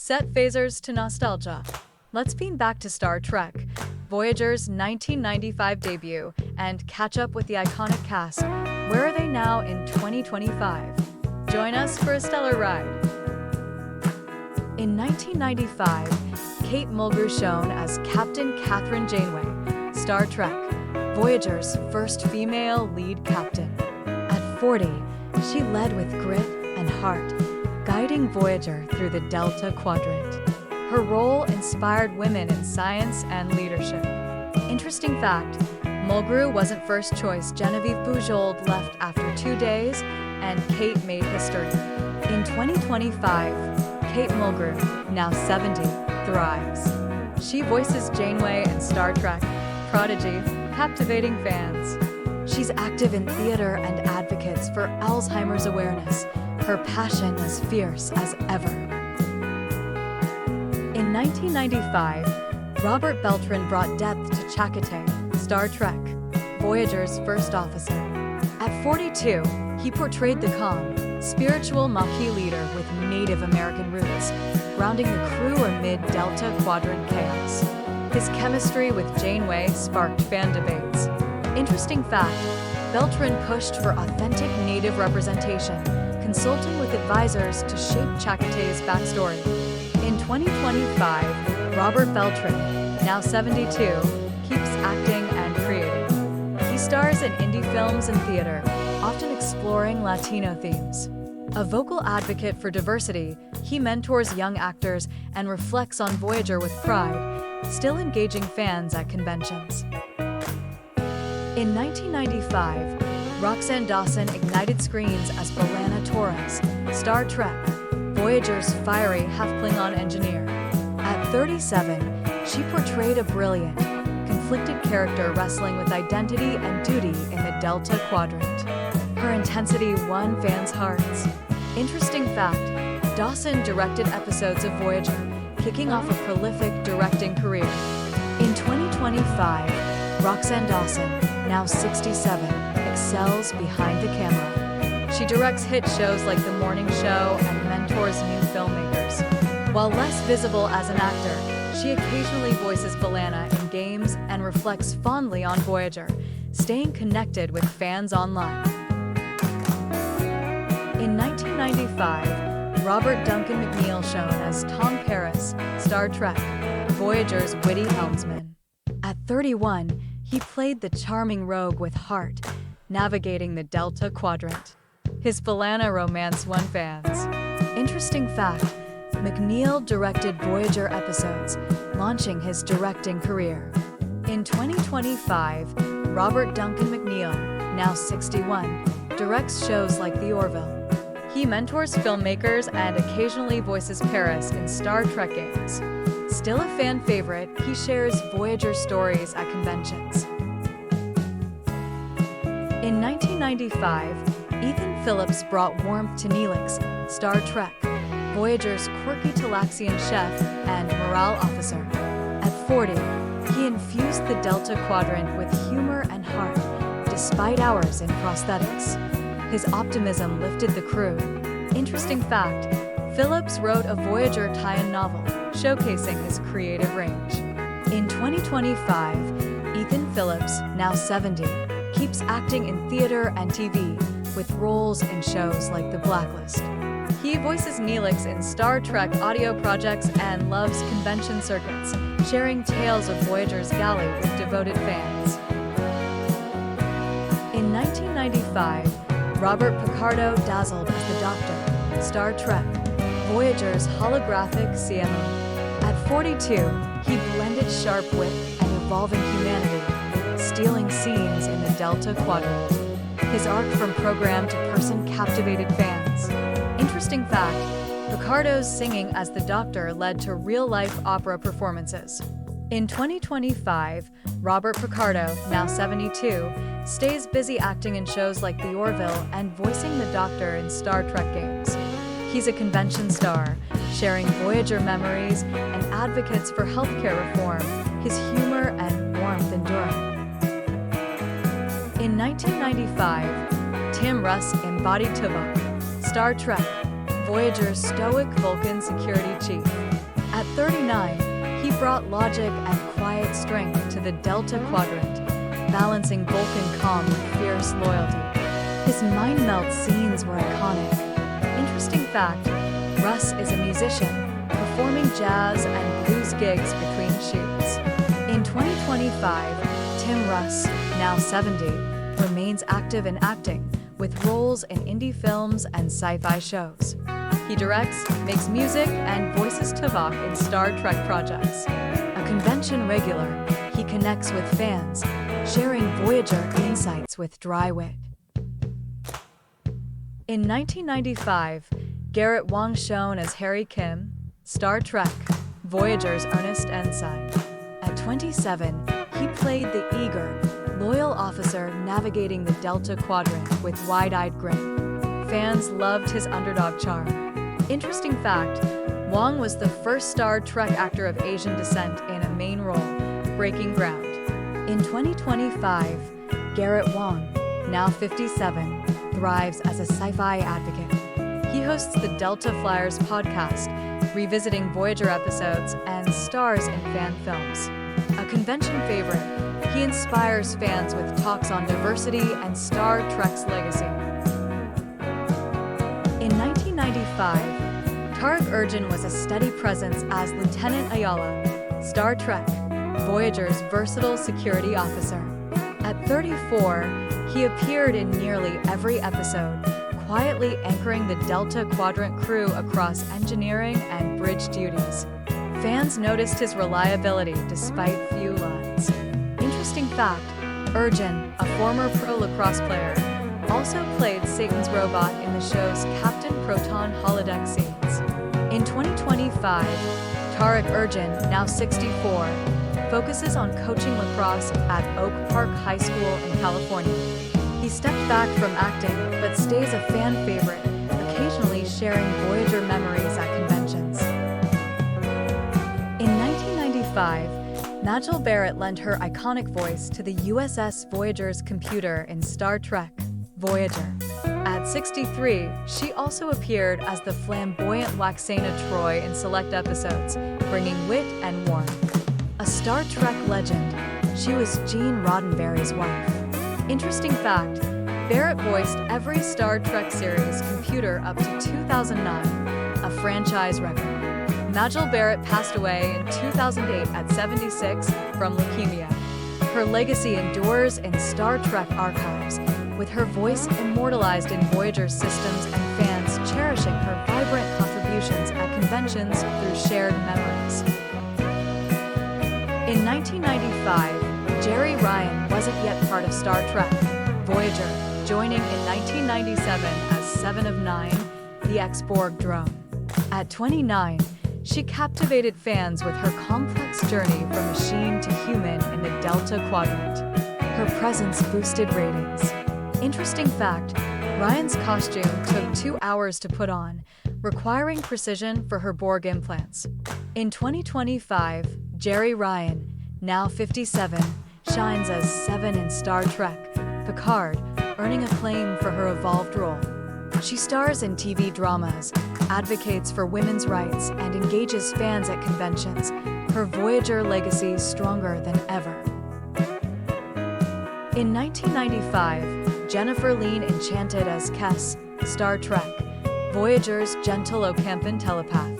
Set phasers to nostalgia. Let's beam back to Star Trek, Voyager's 1995 debut, and catch up with the iconic cast. Where are they now in 2025? Join us for a stellar ride. In 1995, Kate Mulgrew shone as Captain Captain Janeway, Star Trek, Voyager's first female lead captain. At 40, she led with grit and heart, guiding Voyager through the Delta Quadrant. Her role inspired women in science and leadership. Interesting fact, Mulgrew wasn't first choice. Genevieve Bujold left after 2 days, and Kate made history. In 2025, Kate Mulgrew, now 70, thrives. She voices Janeway in Star Trek, Prodigy, captivating fans. She's active in theater and advocates for Alzheimer's awareness, her passion as fierce as ever. In 1995, Robert Beltran brought depth to Chakotay, Star Trek, Voyager's first officer. At 42, he portrayed the calm, spiritual Maquis leader with Native American roots, grounding the crew amid Delta Quadrant chaos. His chemistry with Janeway sparked fan debates. Interesting fact, Beltran pushed for authentic Native representation, consulting with advisors to shape Chakotay's backstory. In 2025, Robert Beltran, now 72, keeps acting and creating. He stars in indie films and theater, often exploring Latino themes. A vocal advocate for diversity, he mentors young actors and reflects on Voyager with pride, still engaging fans at conventions. In 1995, Roxann Dawson ignited screens as B'Elanna Torres, Star Trek, Voyager's fiery half-Klingon engineer. At 37, she portrayed a brilliant, conflicted character wrestling with identity and duty in the Delta Quadrant. Her intensity won fans' hearts. Interesting fact, Dawson directed episodes of Voyager, kicking off a prolific directing career. In 2025, Roxann Dawson, now 67, excels behind the camera. She directs hit shows like The Morning Show and mentors new filmmakers. While less visible as an actor, she occasionally voices B'Elanna in games and reflects fondly on Voyager, staying connected with fans online. In 1995, Robert Duncan McNeill shone as Tom Paris, Star Trek, Voyager's witty helmsman. At 31, he played the charming rogue with heart, navigating the Delta Quadrant. His B'Elanna romance won fans. Interesting fact, McNeill directed Voyager episodes, launching his directing career. In 2025, Robert Duncan McNeill, now 61, directs shows like The Orville. He mentors filmmakers and occasionally voices Paris in Star Trek games. Still a fan favorite, he shares Voyager stories at conventions. In 1995, Ethan Phillips brought warmth to Neelix, Star Trek, Voyager's quirky Talaxian chef and morale officer. At 40, he infused the Delta Quadrant with humor and heart, despite hours in prosthetics. His optimism lifted the crew. Interesting fact, Phillips wrote a Voyager tie-in novel, showcasing his creative range. In 2025, Ethan Phillips, now 70, keeps acting in theater and TV, with roles in shows like The Blacklist. He voices Neelix in Star Trek audio projects and loves convention circuits, sharing tales of Voyager's galley with devoted fans. In 1995, Robert Picardo dazzled as the Doctor, Star Trek, Voyager's holographic CMO. At 42, he blended sharp wit and evolving humanity, stealing scenes in the Delta Quadrant. His arc from program to person captivated fans. Interesting fact, Picardo's singing as the Doctor led to real-life opera performances. In 2025, Robert Picardo, now 72, stays busy acting in shows like The Orville and voicing the Doctor in Star Trek games. He's a convention star, sharing Voyager memories and advocates for healthcare reform, his humor and warmth enduring. In 1995, Russ embodied Tuvok, Star Trek, Voyager's stoic Vulcan security chief. At 39, he brought logic and quiet strength to the Delta Quadrant, balancing Vulcan calm with fierce loyalty. His mind-melt scenes were iconic. Interesting fact, Russ is a musician, performing jazz and blues gigs between shoots. In 2025, Tim Russ, now 70, remains active in acting, with roles in indie films and sci-fi shows. He directs, makes music, and voices Tuvok in Star Trek projects. A convention regular, he connects with fans, sharing Voyager insights with dry wit. In 1995, Garrett Wang shone as Harry Kim, Star Trek, Voyager's Ernest Ensign. At 27, he played the eager, loyal officer navigating the Delta Quadrant with wide-eyed grin. Fans loved his underdog charm. Interesting fact, Wang was the first Star Trek actor of Asian descent in a main role, breaking ground. In 2025, Garrett Wang, now 57, thrives as a sci-fi advocate. He hosts the Delta Flyers podcast, revisiting Voyager episodes and stars in fan films. A convention favorite, he inspires fans with talks on diversity and Star Trek's legacy. In 1995, Tarek Ergen was a steady presence as Lieutenant Ayala, Star Trek, Voyager's versatile security officer. At 34, he appeared in nearly every episode, quietly anchoring the Delta Quadrant crew across engineering and bridge duties. Fans noticed his reliability despite few lines. Interesting fact, Ergen, a former pro lacrosse player, also played Satan's robot in the show's Captain Proton holodeck scenes. In 2025, Tarek Ergen, now 64, focuses on coaching lacrosse at Oak Park High School in California. He stepped back from acting, but stays a fan favorite, occasionally sharing Voyager memories at conventions. In 1995, Majel Barrett lent her iconic voice to the USS Voyager's computer in Star Trek, Voyager. At 63, she also appeared as the flamboyant Waxana Troy in select episodes, bringing wit and warmth. A Star Trek legend, she was Gene Roddenberry's wife. Interesting fact, Barrett voiced every Star Trek series computer up to 2009, a franchise record. Majel Barrett passed away in 2008 at 76 from leukemia. Her legacy endures in Star Trek archives, with her voice immortalized in Voyager systems and fans cherishing her vibrant contributions at conventions through shared memories. In 1995, Jeri Ryan wasn't yet part of Star Trek, Voyager, joining in 1997 as 7 of 9, the X-Borg drone. At 29, she captivated fans with her complex journey from machine to human in the Delta Quadrant. Her presence boosted ratings. Interesting fact, Ryan's costume took 2 hours to put on, requiring precision for her Borg implants. In 2025, Jeri Ryan, now 57, shines as 7 in Star Trek, Picardo, earning acclaim for her evolved role. She stars in TV dramas, advocates for women's rights, and engages fans at conventions, her Voyager legacy stronger than ever. In 1995, Jennifer Lean enchanted as Kes, Star Trek, Voyager's gentle Ocampan telepath.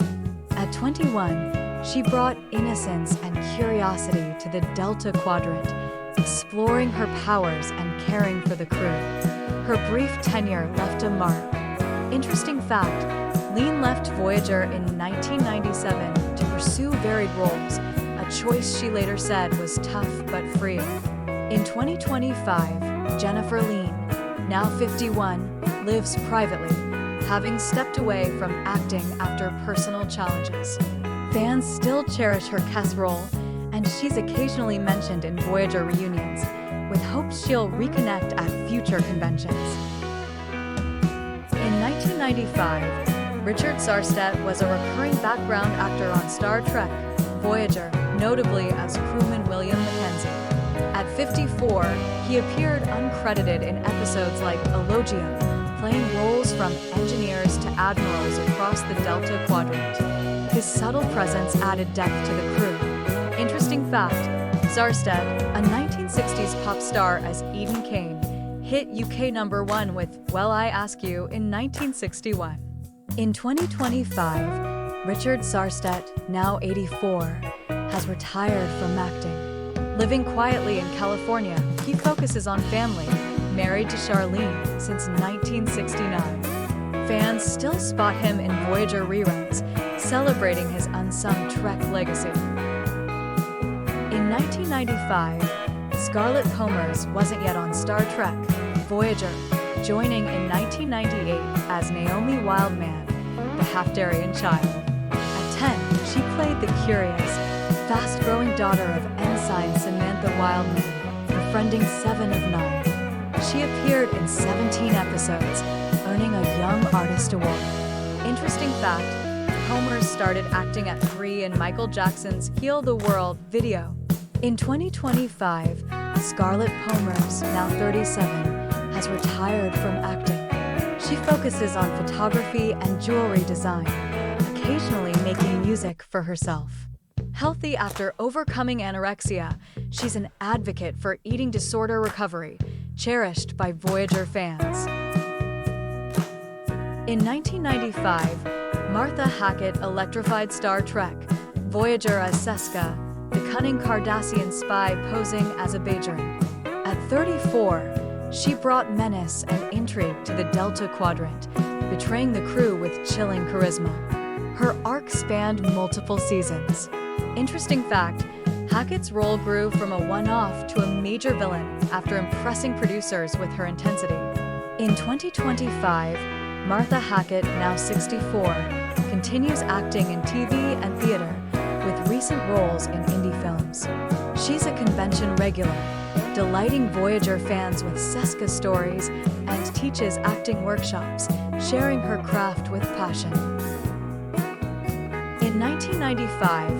At 21, she brought innocence and curiosity to the Delta Quadrant, exploring her powers and caring for the crew. Her brief tenure left a mark. Interesting fact, Lean left Voyager in 1997 to pursue varied roles, a choice she later said was tough but freeing. In 2025, Jennifer Lean, now 51, lives privately, having stepped away from acting after personal challenges. Fans still cherish her Kes role, and she's occasionally mentioned in Voyager reunions, with hopes she'll reconnect at future conventions. In 1995, Richard Sarstedt was a recurring background actor on Star Trek, Voyager, notably as Crewman McKenzie. At 54, he appeared uncredited in episodes like Elogium, playing roles from engineers to admirals across the Delta Quadrant. His subtle presence added depth to the crew. Interesting fact, Sarsted, a 1960s pop star as Eden Kane, hit UK #1 with Well I Ask You in 1961. In 2025, Richard Sarsted, now 84, has retired from acting. Living quietly in California, he focuses on family, married to Charlene since 1969. Fans still spot him in Voyager reruns, celebrating his unsung Trek legacy. In 1995, Scarlett Pomers wasn't yet on Star Trek Voyager, joining in 1998 as Naomi Wildman, the Half-Darien child. At 10, she played the curious, fast-growing daughter of Ensign Samantha Wildman, befriending 7 of 9. She appeared in 17 episodes, earning a Young Artist Award. Interesting fact, Pomers started acting at 3 in Michael Jackson's Heal the World video. In 2025, Scarlett Pomers, now 37, has retired from acting. She focuses on photography and jewelry design, occasionally making music for herself. Healthy after overcoming anorexia, she's an advocate for eating disorder recovery, cherished by Voyager fans. In 1995, Martha Hackett electrified Star Trek Voyager as Seska, the cunning Cardassian spy posing as a Beltran. At 34, she brought menace and intrigue to the Delta Quadrant, betraying the crew with chilling charisma. Her arc spanned multiple seasons. Interesting fact, Hackett's role grew from a one-off to a major villain after impressing producers with her intensity. In 2025, Martha Hackett, now 64, continues acting in TV and theater, with recent roles in indie films. She's a convention regular, delighting Voyager fans with Seska stories and teaches acting workshops, sharing her craft with passion. In 1995,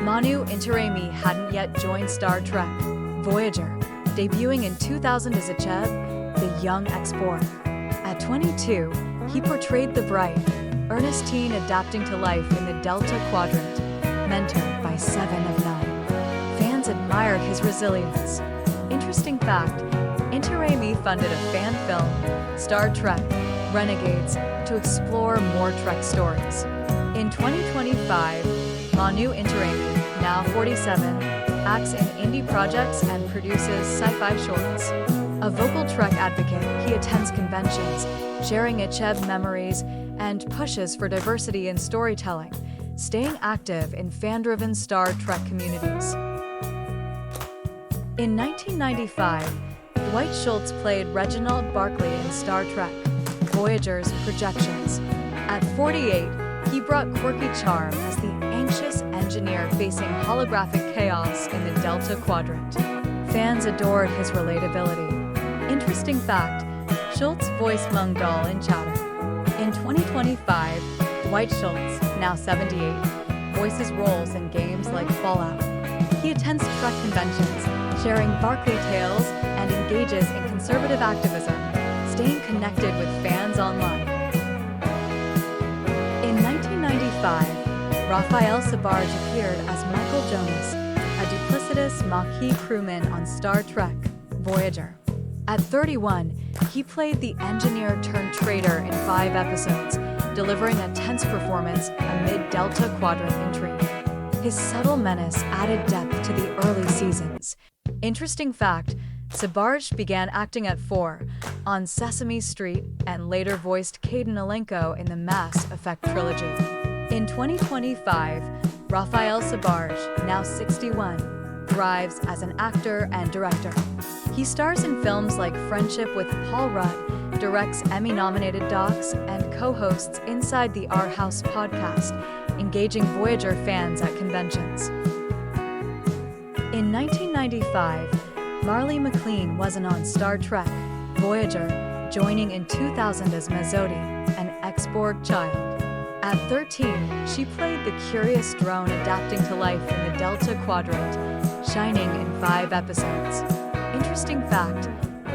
Manu Intiraymi hadn't yet joined Star Trek Voyager, debuting in 2000 as Icheb, the young X-Borg. At 22, he portrayed the bright, earnest teen adapting to life in the Delta Quadrant, mentored by 7 of 9. Fans admired his resilience. Interesting fact, Intiraymi funded a fan film, Star Trek Renegades, to explore more Trek stories. In 2025, Manu Intiraymi, now 47, acts in indie projects and produces sci-fi shorts. A vocal Trek advocate, he attends conventions, sharing Icheb memories, and pushes for diversity in storytelling, staying active in fan-driven Star Trek communities. In 1995, Dwight Schultz played Reginald Barclay in Star Trek Voyager's Projections. At 48, he brought quirky charm as the anxious engineer facing holographic chaos in the Delta Quadrant. Fans adored his relatability. Interesting fact, Schultz voiced Mungdal in Chatter. In 2025, Dwight Schultz, now 78, voices roles in games like Fallout. He attends Trek conventions, sharing Barclay tales, and engages in conservative activism, staying connected with fans online. In 1995, Raphael Sbarge appeared as Michael Jonas, a duplicitous Maquis crewman on Star Trek Voyager. At 31, he played the engineer-turned-traitor in 5 episodes, delivering a tense performance amid Delta Quadrant intrigue. His subtle menace added depth to the early seasons. Interesting fact, Sbarge began acting at 4, on Sesame Street, and later voiced Caden Alenko in the Mass Effect trilogy. In 2025, Raphael Sbarge, now 61, thrives as an actor and director. He stars in films like Friendship with Paul Rudd, directs Emmy-nominated docs, and co-hosts Inside the Our House podcast, engaging Voyager fans at conventions. In 1995, Marlee McLean wasn't on Star Trek Voyager, joining in 2000 as Mazzotti, an X-Borg child. At 13, she played the curious drone adapting to life in the Delta Quadrant, shining in 5 episodes. Interesting fact,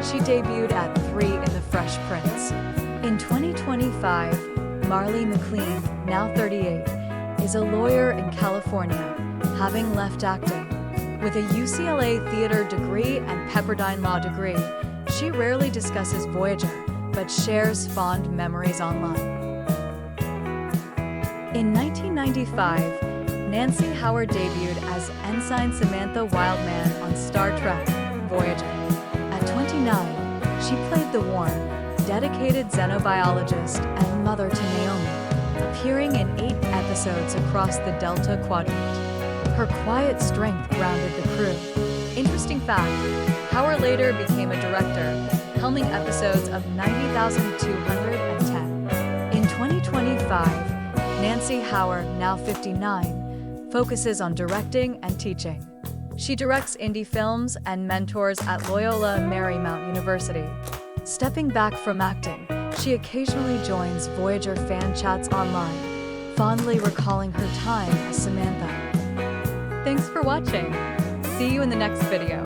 she debuted at 3 in The Fresh Prince. In 2025, Marlee McLean, now 38, is a lawyer in California, having left acting. With a UCLA theater degree and Pepperdine law degree, she rarely discusses Voyager, but shares fond memories online. In 1995, Nancy Howard debuted as Ensign Samantha Wildman on Star Trek Voyager. At 29, she played the warm, dedicated xenobiologist and mother to Naomi, appearing in 8 episodes across the Delta Quadrant. Her quiet strength grounded the crew. Interesting fact, Howard later became a director, helming episodes of 90,210. In 2025, Nancy Howard, now 59, focuses on directing and teaching. She directs indie films and mentors at Loyola Marymount University. Stepping back from acting, she occasionally joins Voyager fan chats online, fondly recalling her time as Samantha. Thanks for watching. See you in the next video.